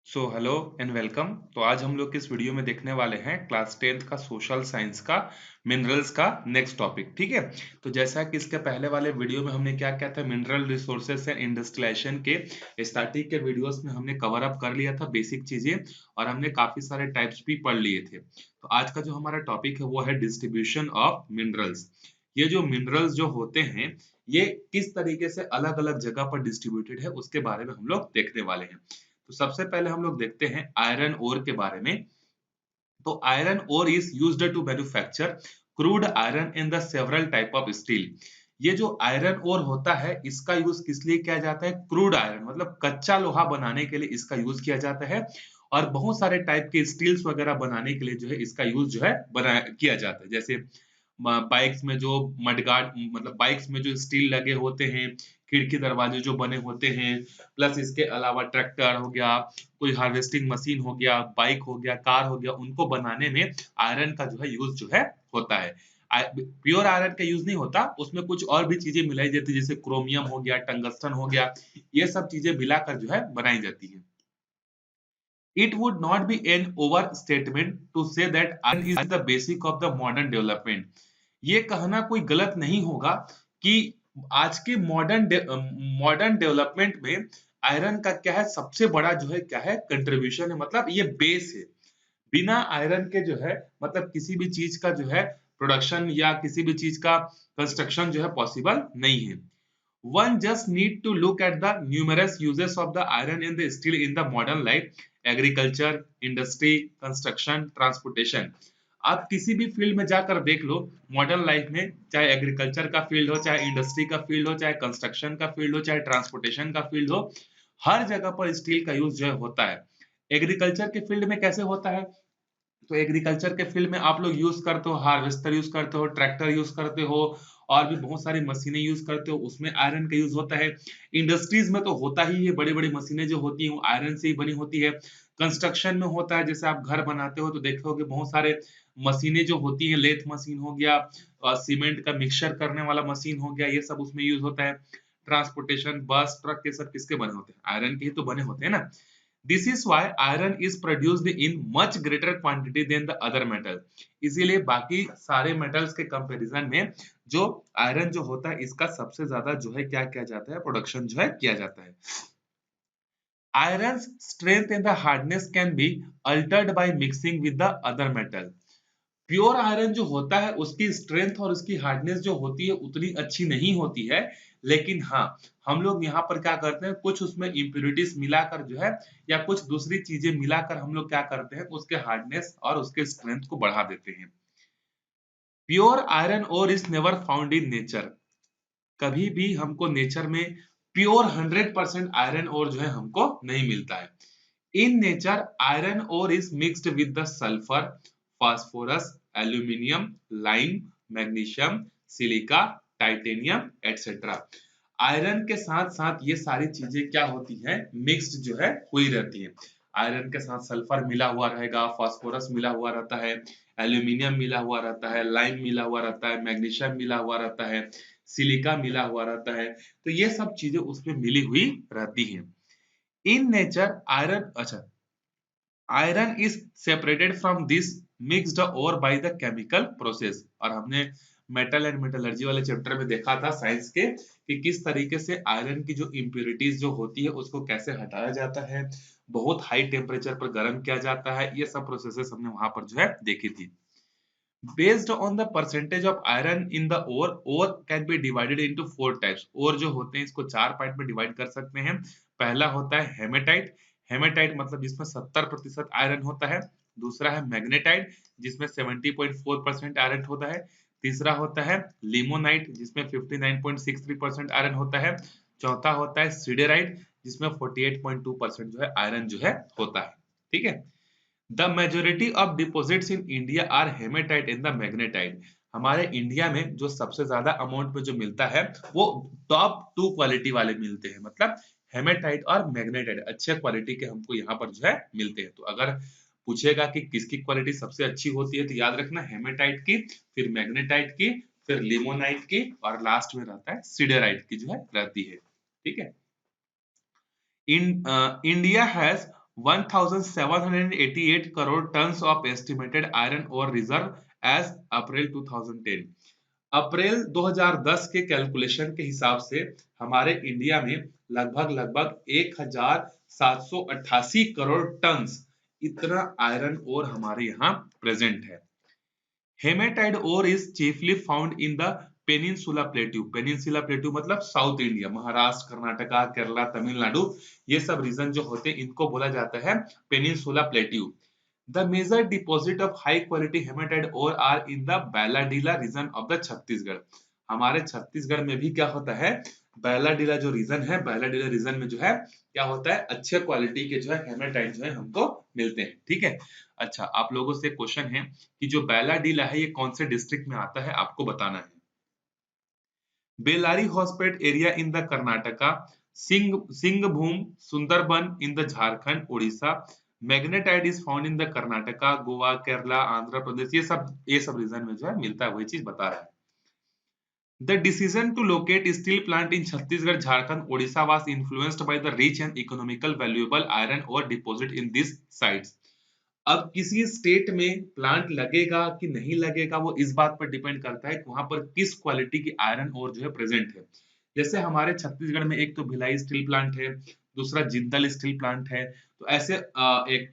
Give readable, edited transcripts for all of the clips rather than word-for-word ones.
Hello and welcome. तो आज हम लोग इस वीडियो में देखने वाले हैं क्लास 10th का सोशल साइंस का मिनरल्स का नेक्स्ट टॉपिक। ठीक है, तो जैसा कि इसके पहले वाले वीडियो में हमने क्या किया था, मिनरल रिसोर्सेस एंड इंडस्ट्रियलाइजेशन के स्टार्टिंग के वीडियोस में हमने कवर अप कर लिया था बेसिक चीजें, और हमने काफी सारे टाइप्स भी पढ़ लिए थे। तो आज का जो हमारा टॉपिक है वो है डिस्ट्रीब्यूशन ऑफ मिनरल्स। ये जो मिनरल्स जो होते हैं ये किस तरीके से अलग अलग जगह पर डिस्ट्रीब्यूटेड है उसके बारे में हम लोग देखने वाले हैं। तो सबसे पहले हम लोग देखते हैं आयरन ओर के बारे में। तो iron ore is used to manufacture crude iron in the several type of steel. ये जो आयरन ओर होता है इसका यूज किस लिए किया जाता है? क्रूड आयरन मतलब कच्चा लोहा बनाने के लिए इसका यूज किया जाता है, और बहुत सारे टाइप के स्टील्स वगैरह बनाने के लिए जो है इसका यूज जो है बना किया जाता है। जैसे बाइक्स में जो मडगार्ड मतलब बाइक्स में जो स्टील लगे होते हैं, खिड़की दरवाजे जो बने होते हैं, प्लस इसके अलावा ट्रैक्टर हो गया, कोई हार्वेस्टिंग मशीन हो गया, बाइक हो गया, कार हो गया, उनको बनाने में आयरन का जो है यूज जो है होता है। प्योर आयरन का यूज नहीं होता, उसमें कुछ और भी चीजें मिलाई जाती है, जैसे क्रोमियम हो गया, टंगस्टन हो गया, ये सब चीजें मिलाकर जो है बनाई जाती है। It would not be an overstatement to say that iron is the basic of the modern development. ये कहना कोई गलत नहीं होगा कि आज के मॉडर्न डेवलपमेंट में आयरन का क्या है, सबसे बड़ा जो है क्या है कंट्रीब्यूशन है, मतलब ये बेस है। बिना आयरन के जो है मतलब किसी भी चीज का जो है प्रोडक्शन या किसी भी चीज का कंस्ट्रक्शन जो है पॉसिबल नहीं है। One just need to look at the numerous uses of the iron and the steel in the modern life, agriculture, industry, construction, transportation. आप किसी भी फील्ड में जाकर देख लो मॉडर्न लाइफ में, चाहे एग्रीकल्चर का फील्ड हो, चाहे इंडस्ट्री का फील्ड हो, चाहे कंस्ट्रक्शन का फील्ड हो, चाहे ट्रांसपोर्टेशन का फील्ड हो, हर जगह पर स्टील का यूज जो है होता है। एग्रीकल्चर के फील्ड में कैसे होता है? तो एग्रीकल्चर के फील्ड में आप लोग यूज करते हो, हार्वेस्टर यूज करते हो, ट्रैक्टर यूज करते हो, और भी बहुत सारी मशीनें यूज करते हो, उसमें आयरन का यूज होता है। इंडस्ट्रीज में तो होता ही है, बड़ी बड़ी मशीनें जो होती हैं वो आयरन से ही बनी होती है। कंस्ट्रक्शन में होता है, जैसे आप घर बनाते हो तो देखोगे बहुत सारे मशीनें जो होती हैं, लेथ मशीन हो गया, और सीमेंट का मिक्सचर करने वाला मशीन हो गया, ये सब उसमें यूज होता है। ट्रांसपोर्टेशन, बस, ट्रक, ये सब किसके बने होते हैं? आयरन के ही तो बने होते हैं ना। This is why iron is produced in much greater quantity than the other metal. इसीलिए बाकी सारे मेटल्स के कंपैरिजन में जो आयरन जो होता है इसका सबसे ज्यादा जो है क्या किया जाता है, प्रोडक्शन जो है किया जाता है। Iron's strength and the hardness can be altered by mixing with the other metal. Pure iron जो होता है उसकी स्ट्रेंथ और उसकी हार्डनेस जो होती है उतनी अच्छी नहीं होती है, लेकिन हाँ, हम लोग यहाँ पर क्या करते हैं, कुछ उसमें इम्प्योरिटीज मिलाकर जो है या कुछ दूसरी चीजें मिलाकर हम लोग क्या करते हैं, उसके हार्डनेस और उसके स्ट्रेंथ को बढ़ा देते हैं। Pure iron ore is never found in nature. कभी भी हमको नेचर में प्योर 100% आयरन ओर जो है हमको नहीं मिलता है। In nature iron ore is mixed with the sulphur, phosphorus, aluminium, lime, magnesium, silica, titanium etcetera. Iron के साथ साथ ये सारी चीजें क्या होती हैं, मिक्स्ड जो है हुई रहती है। आयरन के साथ सल्फर मिला हुआ रहेगा, फास्फोरस मिला हुआ रहता है, एल्यूमिनियम मिला हुआ रहता है, लाइम मिला हुआ रहता है, मैग्नीशियम मिला हुआ रहता है, सिलिका मिला हुआ रहता है। तो ये सब चीजें उसमें मिली हुई रहती हैं। इन नेचर आयरन, अच्छा, iron is separated from this mixed ore by the chemical process. और हमने मेटल एंड मेटलर्जी वाले चैप्टर में देखा था साइंस के कि किस तरीके से आयरन की जो इम्प्योरिटीज जो होती है उसको कैसे हटाया जाता है, बहुत हाई टेम्परेचर पर गर्म किया जाता है, ये सब प्रोसेसेस हमने वहां पर जो है देखी थी। Based on the percentage of iron in the ore can be divided into four types. ore जो होते हैं इसको चार पार्ट में डिवाइड कर सकते हैं। पहला होता है हेमेटाइट। हेमेटाइट मतलब जिसमें 70% आयरन होता है। दूसरा है मैग्नेटाइट जिसमें 70.4% आयरन होता है। तीसरा होता है लिमोनाइट जिसमें 59.63% आयरन होता है। चौथा होता है सिडेराइट जिसमें 48.2% जो है आयरन जो है होता है। ठीक है। The majority of deposits in India are hematite in the magnetite. हमारे इंडिया में जो सबसे ज्यादा अमाउंट में जो मिलता है वो टॉप टू क्वालिटी वाले मिलते हैं, मतलब हेमेटाइट और मैग्नेटाइट अच्छे क्वालिटी के हमको यहाँ पर जो है मिलते हैं। तो अगर पूछेगा कि किसकी क्वालिटी सबसे अच्छी होती है तो याद रखना हेमेटाइट की, फिर मैग्नेटाइट की, फिर लिमोनाइट की, और लास्ट में रहता है सिडेराइट की जो है रहती है। ठीक है। In India has 1788 crore tons of estimated iron ore reserve as April 2010। अप्रैल 2010 के कैलकुलेशन के हिसाब से हमारे इंडिया में लगभग लगभग 1788 करोड़ टन्स इतना आयरन ओर हमारे यहाँ प्रेजेंट है। Hematite ore is chiefly found in the peninsula plateau. Peninsula plateau मतलब साउथ इंडिया, महाराष्ट्र, कर्नाटका, केरला, तमिलनाडु, ये सब रीजन जो होते हैं इनको बोला जाता है peninsula plateau. The major deposit of high quality hematite ore are in the Bailadila region of the Chhattisgarh. हमारे छत्तीसगढ़ में भी क्या होता है, बैलाडीला जो रीजन है, बैलाडीला रीजन में जो है क्या होता है, अच्छे क्वालिटी के जो है हेमेटाइट जो है हमको मिलते हैं। ठीक है, अच्छा आप लोगों से क्वेश्चन है कि जो बैलाडीला है ये कौन से डिस्ट्रिक्ट में आता है, आपको बताना है। Bellary Hospet area in the Karnataka, Singhbhum Sundarban in the Jharkhand Orissa, magnetite is found in the Karnataka, Goa, Kerala, Andhra Pradesh, ये सब रीजन में जो है मिलता है, वही चीज बता रहा है। The decision to locate steel plant in Chhattisgarh, Jharkhand, Odisha was influenced by the rich and economical valuable iron ore deposit in these sites. अब किसी स्टेट में प्लांट लगेगा कि नहीं लगेगा वो इस बात पर डिपेंड करता है कि वहां पर किस क्वालिटी की आयरन ओर जो है प्रेजेंट है। जैसे हमारे छत्तीसगढ़ में एक तो भिलाई स्टील प्लांट है, दूसरा जिंदल स्टील प्लांट है, तो ऐसे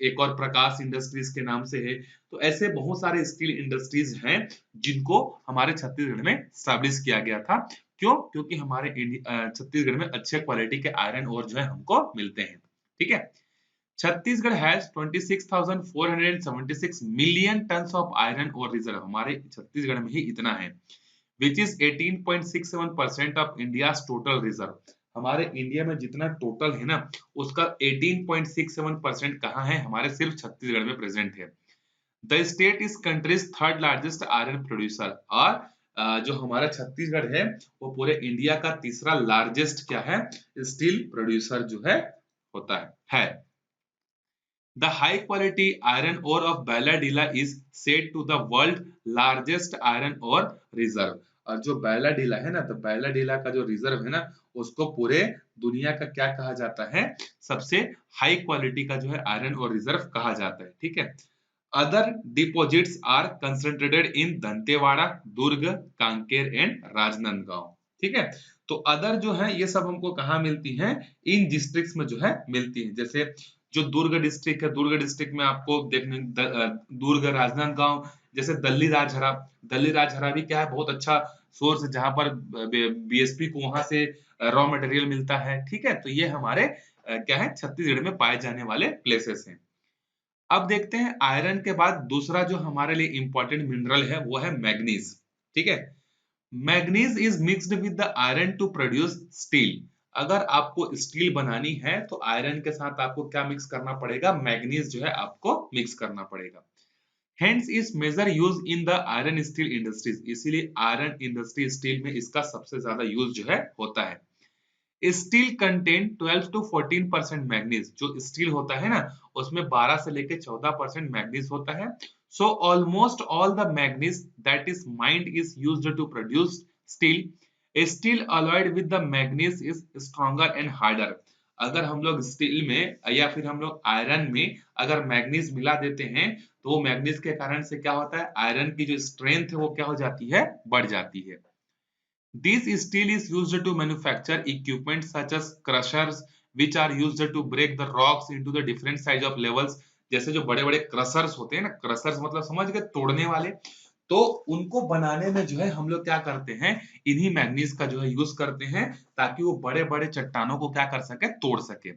एक और प्रकाश इंडस्ट्रीज के नाम से है। तो ऐसे बहुत सारे स्टील इंडस्ट्रीज हैं जिनको हमारे छत्तीसगढ़ में स्टैब्लिश किया गया था। क्यों? क्योंकि हमारे छत्तीसगढ़ में अच्छे क्वालिटी के आयरन ओर जो है हमको मिलते हैं। ठीक है, Chhattisgarh has 26,476 million tons of iron और रिजर्व। हमारे छत्तीसगढ़ में ही इतना है, which is 18.67% of India's total reserve. हमारे इंडिया में जितना टोटल है ना उसका 18.67% कहाँ है, हमारे सिर्फ छत्तीसगढ़ में प्रेजेंट है। The state is countries third largest iron producer. और जो हमारा छत्तीसगढ़ है वो पूरे इंडिया का तीसरा लार्जेस्ट क्या है, स्टील प्रोड्यूसर जो है होता है। The high quality iron ore of Bailadila is said to the world largest iron ore reserve। और जो बैलाडीला है ना, तो बैलाडीला का जो रिजर्व है ना उसको पूरे दुनिया का क्या कहा जाता है, सबसे हाई क्वालिटी का जो है आयरन और रिजर्व कहा जाता है। ठीक है, other deposits are concentrated in Dantewada, Durg, Kanker and Rajnandgaon. ठीक है, तो अदर जो है ये सब हमको कहाँ मिलती हैं, इन डिस्ट्रिक्ट्स में जो है मिलती है। जैसे जो दुर्ग डिस्ट्रिक्ट है, दुर्ग डिस्ट्रिक्ट में आपको देखने दुर्ग, राजनांदगांव, जैसे दल्ली राजहरा भी क्या है, बहुत अच्छा सोर्स है जहां पर बीएसपी को वहां से रॉ मटेरियल मिलता है। ठीक है, तो ये हमारे क्या है, छत्तीसगढ़ में पाए जाने वाले प्लेसेस हैं। अब देखते हैं आयरन के बाद दूसरा जो हमारे लिए इंपॉर्टेंट मिनरल है वो है मैग्नीज। ठीक है, manganese is mixed with the iron to produce steel. अगर आपको स्टील बनानी है तो आयरन के साथ आपको क्या मिक्स करना पड़ेगा, मैग्नीज जो है आपको मिक्स करना पड़ेगा। Hence is major use in the iron steel industries. इसीलिए आयरन इंडस्ट्री स्टील में इसका सबसे ज्यादा यूज जो है होता है। Steel contain 12 to 14% manganese. जो स्टील होता है ना उसमें 12 से लेके 14% मैग्नीज होता है। So almost all the manganese that is mined is used to produce steel. Steel alloyed with the manganese is stronger and harder. अगर हम लोग स्टील में या फिर हम लोग आयरन में अगर मैग्नीज मिला देते हैं तो वो मैग्नीज के कारण से क्या होता है, आयरन की जो स्ट्रेंथ है वो क्या हो जाती है, बढ़ जाती है। This steel is used to manufacture equipment such as crushers, which are used to break the rocks into the different size of levels। जैसे जो बड़े बड़े क्रशर्स होते हैं ना, क्रशर्स मतलब समझ गए, तोड़ने वाले, तो उनको बनाने में जो है हम लोग क्या करते हैं, इन्हीं मैग्नीज का जो है यूज करते हैं ताकि वो बड़े बड़े चट्टानों को क्या कर सके, तोड़ सके।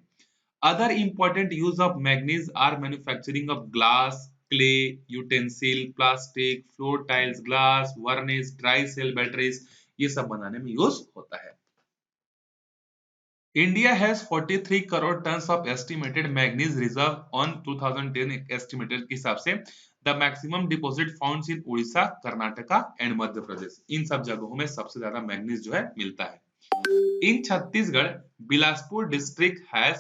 Other important use of manganese are manufacturing of glass, clay, utensil, plastic, floor tiles, glass, varnish, dry cell batteries, ये सब बनाने में यूज होता है। India has 43 crore tons of estimated manganese reserve on 2010 estimated के हिसाब से। The maximum deposit found in Orissa, Karnataka and Madhya Pradesh. इन सब जगहों में सबसे ज्यादा मैग्नीज जो है मिलता है। In Chhattisgarh Bilaspur district has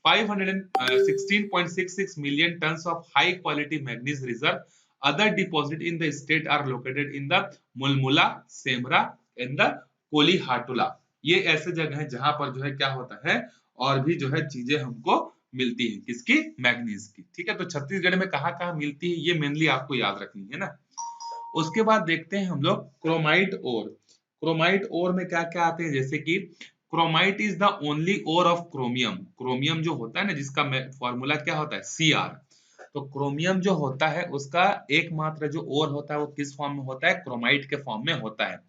516.66 million tons of high quality manganese reserve. Other deposit in the state are located in the Mulmula, Semra and the Kolihatula। ये ऐसे जगह है जहां पर जो है क्या होता है और भी जो है चीजें हमको मिलती है, किसकी? मैग्नीज की। ठीक है, तो छत्तीसगढ़ में कहाँ कहाँ मिलती है ये मेनली आपको याद रखनी है ना। उसके बाद देखते हैं हम लोग क्रोमाइट ओर। क्रोमाइट ओर में क्या क्या आते हैं, जैसे कि chromite is the only ore of chromium. Chromium जो होता है ना, जिसका फॉर्मूला क्या होता है? Cr। तो क्रोमियम जो होता है उसका एकमात्र जो ओर होता है वो किस फॉर्म में होता है? क्रोमाइट के फॉर्म में होता है।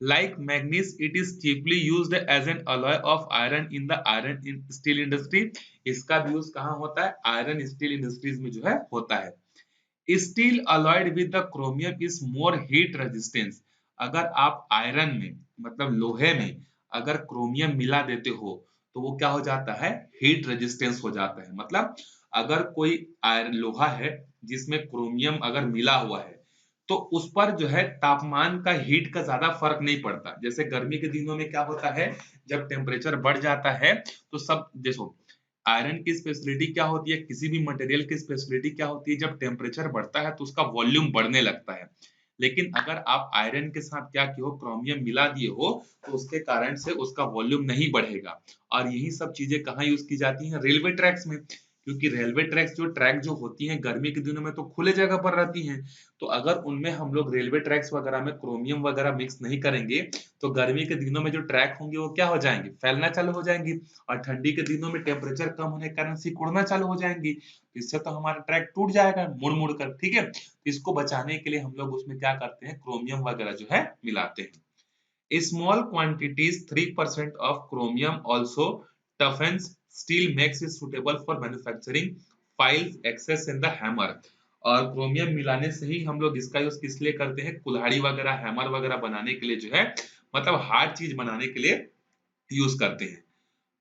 Like manganese it is cheaply used as an alloy of iron in the iron in steel industry. इसका भी यूज कहाँ होता है? आयरन स्टील इंडस्ट्रीज में जो है होता है। Steel alloyed with the chromium is more heat resistance. अगर आप आयरन में मतलब लोहे में अगर क्रोमियम मिला देते हो तो वो क्या हो जाता है? हीट रेजिस्टेंस हो जाता है। मतलब अगर कोई आयरन लोहा है जिसमें क्रोमियम अगर मिला हुआ है तो उस पर जो है तापमान का, हीट का ज्यादा फर्क नहीं पड़ता। जैसे गर्मी के दिनों में क्या होता है, जब टेम्परेचर बढ़ जाता है तो सब देखो, आयरन की स्पेशलिटी क्या होती है, किसी भी मटेरियल की स्पेशलिटी क्या होती है, जब टेम्परेचर बढ़ता है तो उसका वॉल्यूम बढ़ने लगता है। लेकिन अगर आप आयरन के साथ क्या किए हो, क्रोमियम मिला दिए हो, तो उसके कारण से उसका वॉल्यूम नहीं बढ़ेगा। और यही सब चीजें कहाँ यूज की जाती हैं? रेलवे ट्रैक्स में। क्योंकि रेलवे ट्रैक्स जो ट्रैक जो होती हैं गर्मी के दिनों में तो खुले जगह पर रहती हैं, तो अगर उनमें हम लोग रेलवे ट्रैक्स वगैरह में क्रोमियम वगैरह मिक्स नहीं करेंगे तो गर्मी के दिनों में जो ट्रैक होंगे वो क्या हो जाएंगे? फैलना चालू हो जाएंगी। और ठंडी के दिनों में टेम्परेचर कम होने के कारण सिकुड़ना चालू हो जाएंगी। इससे तो हमारा ट्रैक टूट जाएगा मुड़ मुड़ कर। ठीक है, इसको बचाने के लिए हम लोग उसमें क्या करते हैं? क्रोमियम वगैरह जो है मिलाते हैं। Small quantities 3% of chromium also toughens steel, makes it suitable for manufacturing files, access in the hammer। और क्रोमियम मिलाने से ही हम लोग इसका यूज किस लिए करते हैं? कुल्हाड़ी वगैरह, हैमर वगैरह बनाने के लिए जो है, मतलब हार्ड चीज बनाने के लिए यूज करते हैं।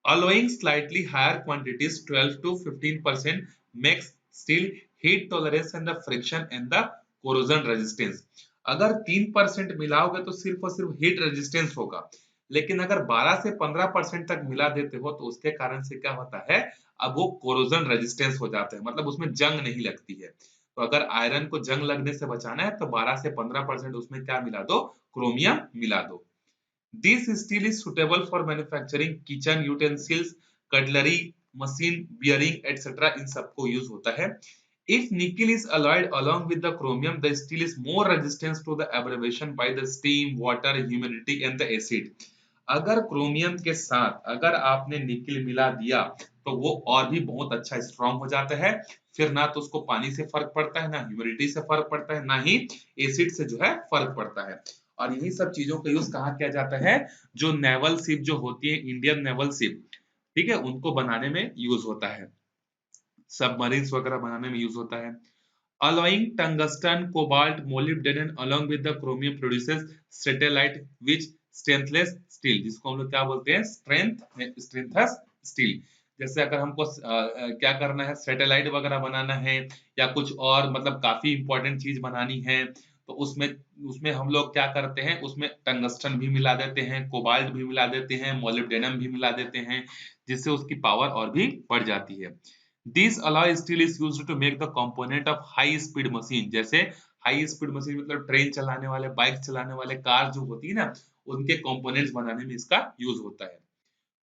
Allowing slightly higher quantities 12 to 15% makes steel heat tolerance and the friction and the corrosion resistance। अगर 3% मिलाओगे तो सिर्फ और सिर्फ हीट रेजिस्टेंस होगा, लेकिन अगर 12 से 15% तक मिला देते हो तो उसके कारण से क्या होता है? अब वो कोरोजन रेजिस्टेंस हो जाता है, मतलब उसमें जंग नहीं लगती है। तो अगर आयरन को जंग लगने से बचाना है तो 12 से 15% उसमें क्या मिला दो? क्रोमियम मिला दो। This steel is suitable for manufacturing kitchen utensils, cutlery, machine, bearing, etc. इन सबको यूज होता है। If nickel is alloyed along with the chromium, the steel is more resistant to the abrasion by the steam, water, humidity and the acid। अगर chromium के साथ अगर आपने निकल मिला दिया तो वो और भी बहुत अच्छा स्ट्रांग हो जाता है। फिर ना तो उसको पानी से फर्क पड़ता है, ना ह्यूमिडिटी से फर्क पड़ता है, ना ही एसिड से जो है फर्क पड़ता है। और यही सब चीजों का यूज कहाँ किया जाता है? जो नेवल शिप जो होती है, इंडियन नेवल शिप, ठीक है, उनको बनाने में यूज होता है, सबमरीन्स वगैरह बनाने में यूज होता है। Allowing tungsten, cobalt, molybdenum along with the chromium produces satellite which strengthless steel, जिसको हम लोग क्या बोलते हैं? स्ट्रेंथस स्टील। जैसे अगर हमको क्या करना है, सैटेलाइट वगैरह बनाना है या कुछ और मतलब काफी इंपॉर्टेंट चीज बनानी है तो उसमें उसमें हम लोग क्या करते हैं? उसमें टंगस्टन भी मिला देते हैं, कोबाल्ट भी मिला देते हैं, मोलिब्डेनम भी मिला देते हैं, जिससे उसकी पावर और भी बढ़ जाती है। This alloy steel is used to make the component of high speed machine। जैसे हाई स्पीड मशीन मतलब ट्रेन चलाने वाले, बाइक चलाने वाले, कार जो होती है ना, उनके कंपोनेंट्स बनाने में इसका यूज होता है।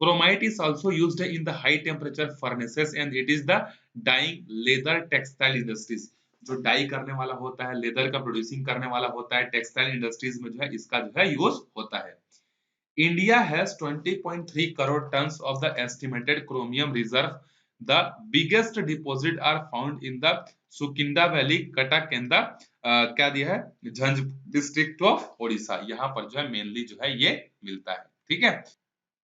Chromite is also used in the high temperature furnaces and it is the dyeing leather textile industries। जो डाई करने वाला होता है, लेदर का प्रोड्यूसिंग करने वाला होता है, टेक्सटाइल इंडस्ट्रीज में जो है इसका जो है यूज होता है। India has 20.3 crore tons of the estimated chromium reserve। The biggest deposit are found in the Sukinda Valley, Cuttack and the क्या दिया है? झंझ डिस्ट्रिक्ट ऑफ ओडिशा। यहाँ पर जो है मेनली जो है ये मिलता है। ठीक है,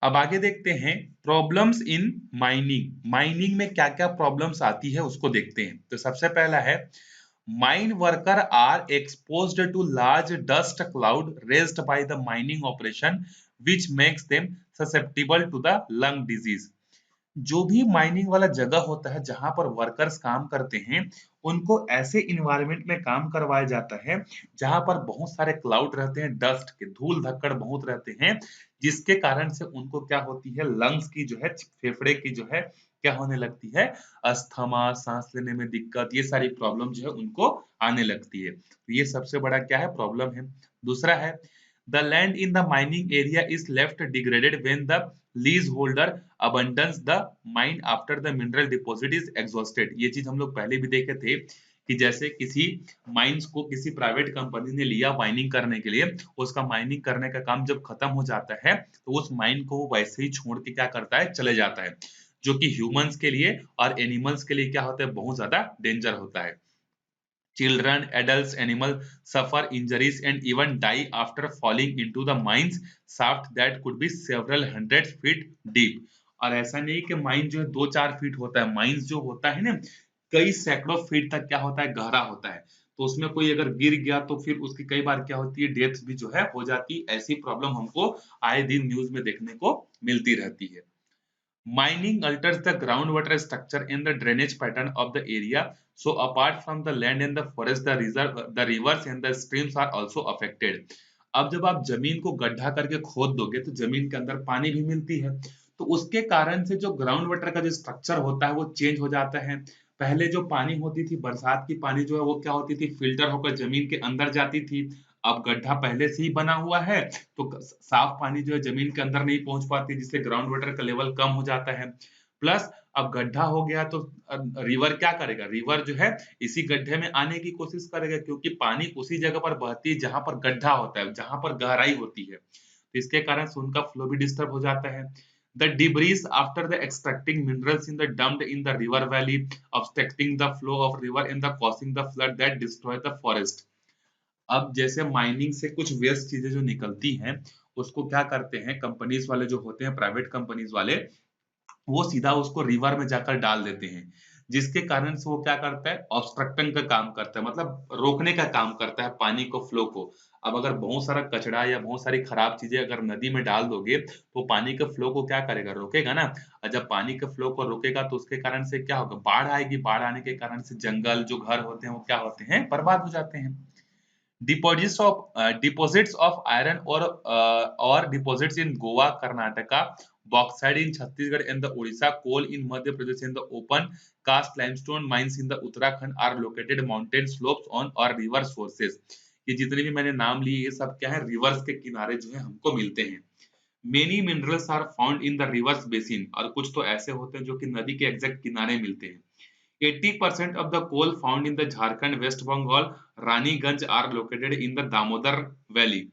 अब आगे देखते हैं प्रॉब्लम्स इन माइनिंग। माइनिंग में क्या क्या प्रॉब्लम्स आती है उसको देखते हैं। तो सबसे पहला है, mine worker are exposed to large dust cloud raised by the mining operation which makes them susceptible to the lung disease। जो भी माइनिंग वाला जगह होता है जहां पर वर्कर्स काम करते हैं, उनको ऐसे इन्वायरमेंट में काम करवाया जाता है जहां पर बहुत सारे क्लाउड रहते हैं, डस्ट के धूल धक्कड़ बहुत रहते हैं, जिसके कारण से उनको क्या होती है? लंग्स की जो है, फेफड़े की जो है क्या होने लगती है? अस्थमा, सांस लेने में दिक्कत, ये सारी प्रॉब्लम जो है उनको आने लगती है। तो ये सबसे बड़ा क्या है? प्रॉब्लम है। दूसरा है, The land in the mining area is left degraded when the leaseholder abandons the mine after the mineral deposit is exhausted। ये चीज हम लोग पहले भी देखे थे कि जैसे किसी माइंस को किसी प्राइवेट कंपनी ने लिया माइनिंग करने के लिए, उसका माइनिंग करने का काम जब खत्म हो जाता है तो उस माइन को वो वैसे ही छोड़ के क्या करता है, चले जाता है, जो कि ह्यूमंस के लिए और एनिमल्स के लिए क्या होता है, बहुत ज्यादा डेंजर होता है। Children, adults, animals suffer injuries and even die after falling into the mines shaft that could be several hundred feet deep। और ऐसा नहीं कि माइन जो है 2-4 फीट होता है, माइंस जो होता है ना कई सैकड़ों फीट तक क्या होता है, गहरा होता है। तो उसमें कोई अगर गिर गया तो फिर उसकी कई बार क्या होती है, डेथ भी जो है हो जाती है। ऐसी प्रॉब्लम हमको आए दिन न्यूज में देखने को मिलती रहती है। Mining alters the groundwater structure and the drainage pattern of the area. So apart from the land and the forest, the rivers and the streams are also affected। अब जब आप जमीन को गड्ढा करके खोद दोगे तो जमीन के अंदर पानी भी मिलती है, तो उसके कारण से जो ग्राउंड वाटर का जो स्ट्रक्चर होता है वो चेंज हो जाता है। पहले जो पानी होती थी, बरसात की पानी जो है वो क्या होती थी, फिल्टर होकर जमीन के अंदर जाती थी। अब गड्ढा पहले से ही बना हुआ है तो साफ पानी जो है जमीन के अंदर नहीं पहुंच पाती, जिससे ग्राउंड वाटर का लेवल कम हो जाता है। प्लस अब गड्ढा हो गया तो रिवर क्या करेगा, रिवर जो है इसी गड्ढे में आने की कोशिश करेगा, क्योंकि पानी उसी जगह पर बहती है जहां पर गड्ढा होता है, जहां पर गहराई होती है। तो इसके कारण से उनका फ्लो भी डिस्टर्ब हो जाता है। The debris after the extracting minerals in the dumped in the river valley, obstructing the flow of river and the causing the flood that destroy the forest। अब जैसे माइनिंग से कुछ वेस्ट चीजें जो निकलती हैं उसको क्या करते हैं कंपनीज वाले जो होते हैं, प्राइवेट कंपनीज वाले, वो सीधा उसको रिवर में जाकर डाल देते हैं, जिसके कारण से वो क्या करता है, ऑब्स्ट्रक्टिंग का काम करता है, मतलब रोकने का काम करता है पानी को, फ्लो को। अब अगर बहुत सारा कचरा या बहुत सारी खराब चीजें अगर नदी में डाल दोगे तो पानी के फ्लो को क्या करेगा, रोकेगा ना। और जब पानी के फ्लो को रोकेगा तो उसके कारण से क्या होगा, बाढ़ आएगी, बाढ़ आने के कारण से जंगल जो घर होते हैं वो क्या होते हैं, बर्बाद हो जाते हैं। Deposits of iron or deposits in Goa, Karnataka, bauxite in Chhattisgarh and the Odisha, coal in Madhya Pradesh and the open cast limestone mines in the Uttarakhand are located mountain slopes on or river sources। ये जितने भी मैंने नाम लिए ये सब क्या है, रिवर्स के किनारे जो है हमको मिलते हैं। Many minerals are found in the rivers basin, और कुछ तो ऐसे होते हैं जो कि नदी के एग्जैक्ट किनारे मिलते हैं। 80% of the coal found in the Jharkhand, West Bengal, Raniganj are located in the Damodar Valley।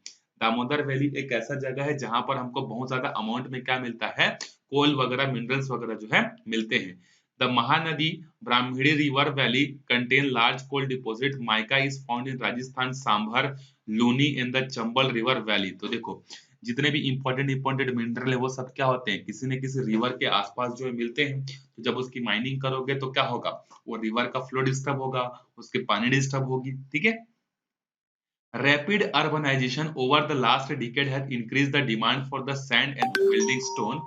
Damodar valley एक ऐसा जगह है जहां पर हमको बहुत ज्यादा अमाउंट में क्या मिलता है, कोल वगैरह, मिनरल्स वगैरह जो है मिलते हैं। The Mahanadi Brahmani river valley contain large coal deposit, mica is found in Rajasthan, Sambhar, Luni in the Chambal river valley. तो देखो जितने भी इंपॉर्टेंट मिनरल है वो सब क्या होते हैं, किसी न किसी रिवर के आसपास जो है मिलते हैं। तो जब उसकी माइनिंग करोगे तो क्या होगा, वो रिवर का फ्लो डिस्टर्ब होगा, उसके पानी डिस्टर्ब होगी, ठीक है। Rapid urbanization over the last decade has increased the demand for the sand and building stone।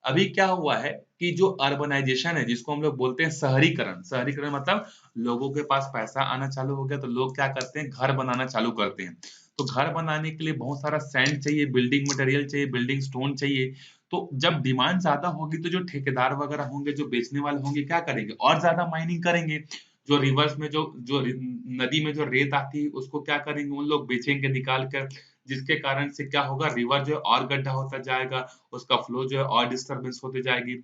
अभी क्या हुआ है कि जो अर्बनाइजेशन है, जिसको हम लोग बोलते हैं शहरीकरण, शहरीकरण मतलब लोगों के पास पैसा आना चालू हो गया तो लोग क्या करते हैं, घर बनाना चालू करते हैं। तो घर बनाने के लिए बहुत सारा सैंड चाहिए, बिल्डिंग मटेरियल चाहिए, बिल्डिंग स्टोन चाहिए। तो जब डिमांड ज्यादा होगी तो जो ठेकेदार वगैरह होंगे, जो बेचने वाले होंगे, क्या करेंगे, और ज्यादा माइनिंग करेंगे। जो रिवर्स में जो नदी में जो रेत आती है उसको क्या करेंगे, उन लोग बेचेंगे निकाल कर, जिसके कारण से क्या होगा, रिवर जो है और गड्ढा होता जाएगा, उसका फ्लो जो है और डिस्टरबेंस होते जाएगी।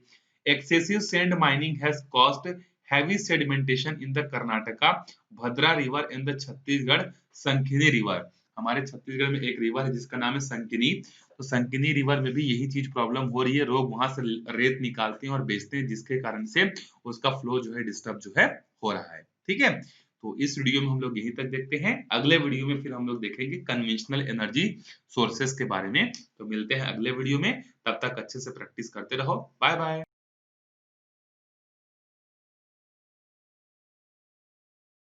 Excessive sand mining has caused heavy sedimentation in the Karnataka, Bhadra river in the Chhattisgarh, Sankini river. हमारे छत्तीसगढ़ में एक रिवर है जिसका नाम है संकिनी। तो संकिनी रिवर में भी यही चीज प्रॉब्लम हो रही है, लोग वहां से रेत निकालते हैं और बेचते हैं, जिसके कारण से उसका फ्लो जो है डिस्टर्ब जो है हो रहा है, ठीक है। तो इस वीडियो में हम लोग यहीं तक देखते हैं, अगले वीडियो में फिर हम लोग देखेंगे कन्वेंशनल एनर्जी सोर्सेस के बारे में। तो मिलते हैं अगले वीडियो में, तब तक अच्छे से प्रैक्टिस करते रहो, बाय बाय।